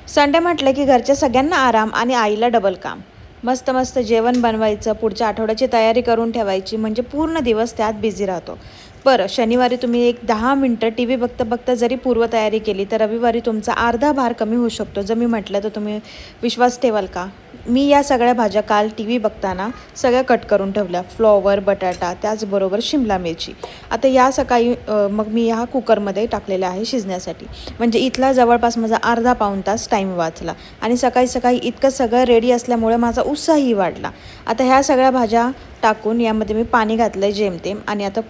Sunday म्हटलं की घरच्या सगळ्यांना आराम आणि आईला डबल काम. मस्त मस्त जेवण बनवायचं, पुढच्या आठवड्याची तयारी करून ठेवायची, म्हणजे पूर्ण दिवस त्यात बिझी राहतो. बरं, शनिवारी तुम्ही एक 10 मिनटं टी व्ही बघता बघता जरी पूर्वतयारी केली तर रविवारी तुमचा अर्धा भार कमी होऊ शकतो. जर मी म्हटलं तर तुम्ही विश्वास ठेवाल का? मी या सगळ्या भाज्या काल टी व्ही बघताना सगळ्या कट करून ठेवल्या. फ्लॉवर, बटाटा, त्याचबरोबर शिमला मिरची. आता या सकाळी मग मी ह्या कुकरमध्ये टाकलेल्या आहे शिजण्यासाठी. म्हणजे इथला जवळपास माझा अर्धा पाऊण तास टाईम वाचला आणि सकाळी सकाळी इतकं सगळं रेडी असल्यामुळे माझा उत्साहही वाढला. आता ह्या सगळ्या भाज्या टाकून यामध्ये मी पाणी घातलं आहे जेमतेम आणि आता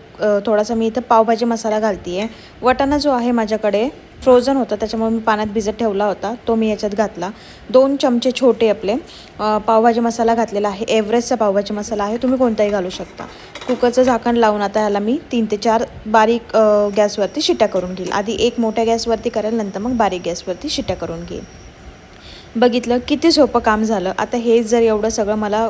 थोडासा मी इथं पावभाजी मसाला घालते आहे. वाटाणा जो आहे माझ्याकडे फ्रोझन होता, त्याच्यामुळे मी पाण्यात भिजत ठेवला होता, तो मी याच्यात घातला. 2 चमचे छोटे आपले पावभाजी मसाला घातलेला आहे. एव्हरेस्टचा पावभाजी मसाला आहे, तुम्ही कोणताही घालू शकता. कुकरचं झाकण लावून आता ह्याला मी 3 ते 4 बारीक गॅसवरती शिट्ट्या करून घेईल. आधी एक मोठ्या गॅसवरती करेल, नंतर मग बारीक गॅसवरती शिट्ट्या करून घेईल. बघितलं किती सोपं काम झालं. आता हे जर एवढं सगळं मला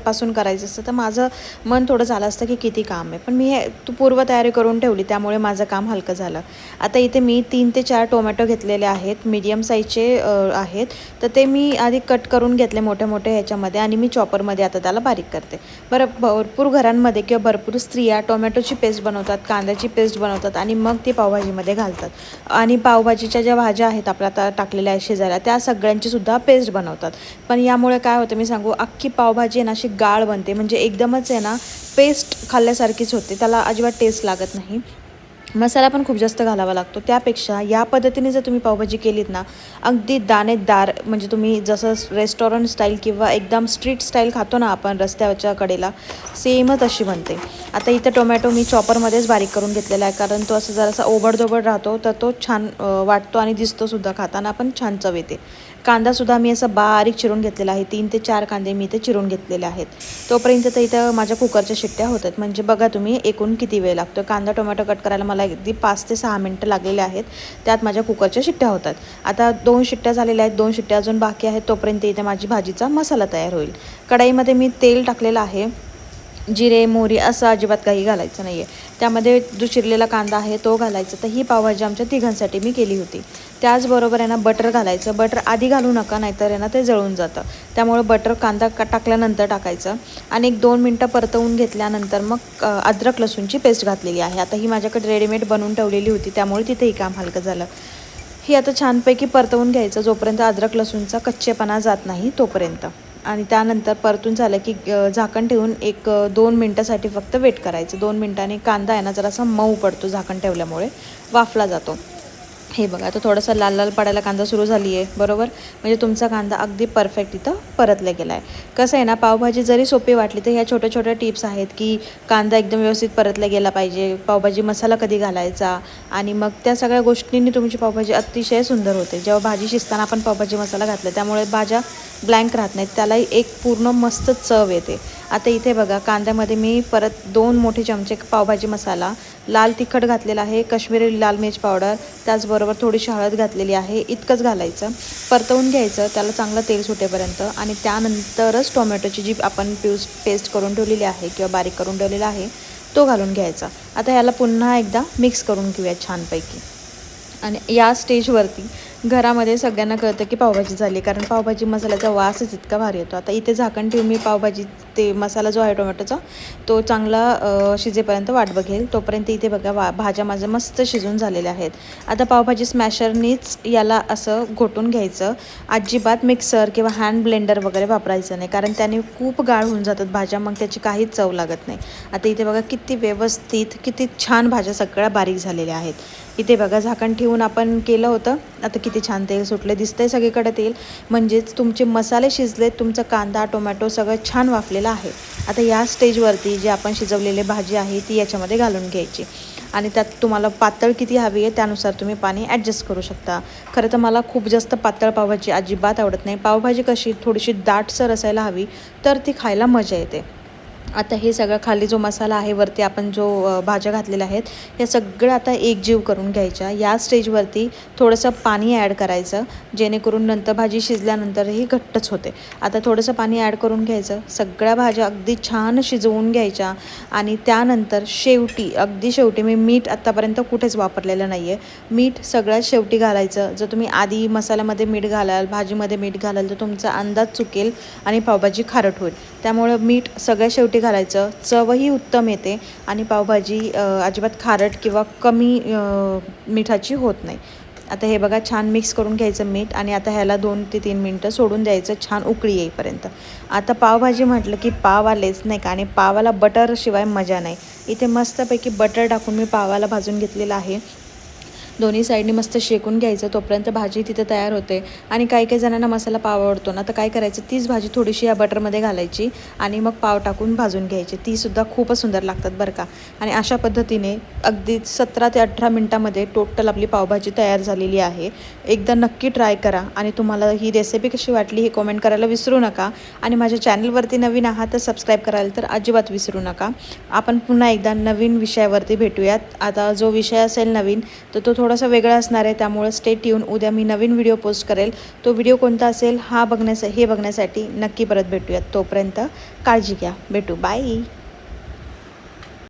पासून करायचं असतं तर माझं मन थोडं झालं असतं की किती काम आहे, पण मी हे पूर्वतयारी करून ठेवली, त्यामुळे माझं काम हलकं झालं. आता इथे मी 3 ते 4 टोमॅटो घेतलेले आहेत, मीडियम साईजचे आहेत. तर ते मी आधी कट करून घेतले मोठे मोठे ह्याच्यामध्ये आणि मी चॉपरमध्ये आता त्याला बारीक करते. बरं, भरपूर घरांमध्ये किंवा भरपूर स्त्रिया टोमॅटोची पेस्ट बनवतात, कांद्याची पेस्ट बनवतात आणि मग ती पावभाजीमध्ये घालतात. आणि पावभाजीच्या ज्या भाज्या आहेत आपल्या आता टाकलेल्या आहे शिजायला, त्या सगळ्यांची सुद्धा पेस्ट बनवतात. पण यामुळे काय होतं मी सांगू, अख्खी पावभाजी आहे ना अशी गाळ बनते, म्हणजे एकदमच आहे ना पेस्ट खाल्ल्यासारखीच होते, त्याला अजिबात टेस्ट लागत नाही. मसाला पण खूप जास्त घालावा लागतो. त्यापेक्षा या पद्धतीने जर तुम्ही पावभाजी केलीत ना, अगदी दाणेदार, म्हणजे तुम्ही जसं रेस्टॉरंट स्टाईल किंवा एकदम स्ट्रीट स्टाईल खातो ना आपण रस्त्याच्या कडेला, सेमच अशी बनते. आता इथं टोमॅटो मी चॉपरमध्येच बारीक करून घेतलेला आहे, कारण तो असं जरासा ओबडधोबड राहतो तर तो छान वाटतो आणि दिसतोसुद्धा, खाताना पण छान चव येते. कांदासुद्धा मी असं बारीक चिरून घेतलेला आहे. 3 ते 4 कांदे मी इथे चिरून घेतलेले आहेत. तोपर्यंत तर इथं माझ्या कुकरच्या शिट्ट्या होतात. म्हणजे बघा तुम्ही एकूण किती वेळ लागतो. कांदा टोमॅटो कट करायला मला अगदी 5 ते 6 मिनटं लागलेले आहेत. त्यात माझ्या कुकरच्या शिट्ट्या होतात. आता 2 शिट्ट्या झालेल्या आहेत, 2 शिट्ट्या अजून बाकी आहेत. तोपर्यंत इथे माझी भाजीचा मसाला तयार होईल. कढईमध्ये मी तेल टाकलेलं आहे. जिरे, मोहरी असं अजिबात काही घालायचं नाही आहे. त्यामध्ये जो चिरलेला कांदा आहे तो घालायचा. तर ही पावभाजी आमच्या तिघांसाठी मी केली होती. त्याचबरोबर आहे ना बटर घालायचं. बटर आधी घालू नका, नाहीतर आहे ना ते जळून जातं. त्यामुळे बटर कांदा टाकल्यानंतर टाकायचं आणि एक 2 मिनटं परतवून घेतल्यानंतर मग अद्रक लसूणची पेस्ट घातलेली आहे. आता ही माझ्याकडे रेडीमेड बनवून ठेवलेली होती, त्यामुळे तिथेही काम हलकं झालं. ही आता छानपैकी परतवून घ्यायचं, जोपर्यंत अद्रक लसूणचा कच्चेपणा जात नाही तोपर्यंत. आणि त्यानंतर परतून झालं की झाकण ठेवून एक 2 मिनटासाठी फक्त वेट करायचं. 2 मिनटांनी कांदा आहे ना जरासा मऊ पडतो, झाकण ठेवल्यामुळे वाफला जातो. हे बघा, आता थोडासा लाल लाल पडायला कांदा सुरू झाली आहे, बरोबर. म्हणजे तुमचा कांदा अगदी परफेक्ट इथं परतला गेला आहे. कसं आहे ना, पावभाजी जरी सोपी वाटली तर ह्या छोट्या छोट्या टिप्स आहेत की कांदा एकदम व्यवस्थित परतला गेला पाहिजे, पावभाजी मसाला कधी घालायचा, आणि मग त्या सगळ्या गोष्टींनी तुमची पावभाजी अतिशय सुंदर होते. जेव्हा भाजी शिजताना आपण पावभाजी मसाला घातला, त्यामुळे भाज्या ब्लँक राहत नाहीत, त्यालाही एक पूर्ण मस्त चव येते. आता इथे बघा, कांद्यामध्ये मी परत 2 मोठे चमचे पावभाजी मसाला, लाल तिखट घातलेला आहे, काश्मीरी लाल मिर्च पावडर, त्याचबरोबर थोडीशी हळद घातलेली आहे. इतकंच घालायचं, परतवून घ्यायचं त्याला चांगलं तेल सुटेपर्यंत. आणि त्यानंतरच टोमॅटोची जी आपण पेस्ट करून ठेवलेली आहे किंवा बारीक करून ठेवलेला आहे तो घालून घ्यायचा. आता ह्याला पुन्हा एकदा मिक्स करून घेऊया छानपैकी. आणि या स्टेजवरती घरामध्ये सगळ्यांना कळतं की पावभाजी झाली, कारण पावभाजी मसाल्याचा वासच इतका भारी येतो. आता इथे झाकण ठेवून मी पावभाजी ते मसाला जो आहे टोमॅटोचा तो चांगला शिजेपर्यंत वाट बघेल. तोपर्यंत इथे बघा भाज्या माझ्या मस्त शिजून झालेल्या आहेत. आता पावभाजी स्मॅशरनीच याला असं घोटून घ्यायचं. अजिबात मिक्सर किंवा हँड ब्लेंडर वगैरे वापरायचं नाही, कारण त्याने खूप गाळ होऊन जातात भाज्या, मग त्याची काहीच चव लागत नाही. आता इथे बघा किती व्यवस्थित, किती छान भाज्या सगळ्या बारीक झालेल्या आहेत. इथे बघा झाकण ठेवून आपण केलं होतं, आता किती छान तेल सुटले, दिसतंय सगळीकडे तेल. म्हणजेच तुमचे मसाले शिजलेत, तुमचा कांदा टोमॅटो सगळं छान वाफलेलं आहे. आता या स्टेजवरती जी आपण शिजवलेली भाजी आहे ती याच्यामध्ये घालून घ्यायची. आणि त्यात तुम्हाला पातळ किती हवी आहे त्यानुसार तुम्ही पाणी ॲडजस्ट करू शकता. खरं तर मला खूप जास्त पातळ पावभाजी अजिबात आवडत नाही. पावभाजी कशी थोडीशी दाटसर असायला हवी, तर ती खायला मजा येते. आता हे सगळं खाली जो मसाला आहे वरती आपण जो भाज्या घातलेल्या आहेत हे सगळं आता एकजीव करून घ्यायच्या। या स्टेजवरती थोडंसं पाणी ॲड करायचं, जेणेकरून नंतर भाजी शिजल्यानंतरही घट्टच होते। आता थोडंसं पाणी ॲड करून घ्यायचं, सगळ्या भाज्या अगदी छान शिजवून घ्यायच्या आणि त्यानंतर शेवटी अगदी शेवटी मी मीठ आत्तापर्यंत कुठेच वापरलेलं नाही आहे, मीठ सगळ्यात शेवटी घालायचं। जर तुम्ही आधी मसाल्यामध्ये मीठ घालाल, भाजीमध्ये मीठ घालाल तर तुमचा अंदाज चुकेल आणि पावभाजी खारट होईल। त्यामुळं मीठ सगळ्यात शेवटी घालायचं, चवही उत्तम येते आणि पावभाजी अजिबात खारट किंवा कमी मिठाची होत नाही। आता हे बघा छान मिक्स करून घ्यायचं मीठ आणि आता ह्याला 2 ते 3 मिनटं सोडून द्यायचं छान उकळी येईपर्यंत। आता पावभाजी म्हटलं की पाव आलेच नाही का, आणि पावाला बटरशिवाय मजा नाही। इथे मस्तपैकी बटर टाकून मी पावाला भाजून घेतलेलं आहे, दोन्ही साईडनी मस्त शेकून घ्यायचं, तोपर्यंत भाजी तिथं तयार होते। आणि काही काही जणांना मसाला पाव आवडतो ना, तर काय करायचं तीच भाजी थोडीशी या बटरमध्ये घालायची आणि मग पाव टाकून भाजून घ्यायची, तीसुद्धा खूपच सुंदर लागतात बरं का। आणि अशा पद्धतीने अगदी 17 ते 18 मिनटामध्ये टोटल आपली पावभाजी तयार झालेली आहे। एकदा नक्की ट्राय करा आणि तुम्हाला ही रेसिपी कशी वाटली हे कमेंट करायला विसरू नका। आणि माझ्या चॅनलवरती नवीन आहात तर सबस्क्राईब करायला तर अजिबात विसरू नका। आपण पुन्हा एकदा नवीन विषयावरती भेटूयात। आता जो विषय असेल नवीन तर तो थोडासा वेगळा असणार आहे, त्यामुळे स्टे ट्यून, उद्या मी नवीन व्हिडिओ पोस्ट करेल। तो व्हिडिओ कोणता असेल हे बघण्यासाठी नक्की परत भेटूयात। तोपर्यंत काळजी घ्या, भेटू, बाय।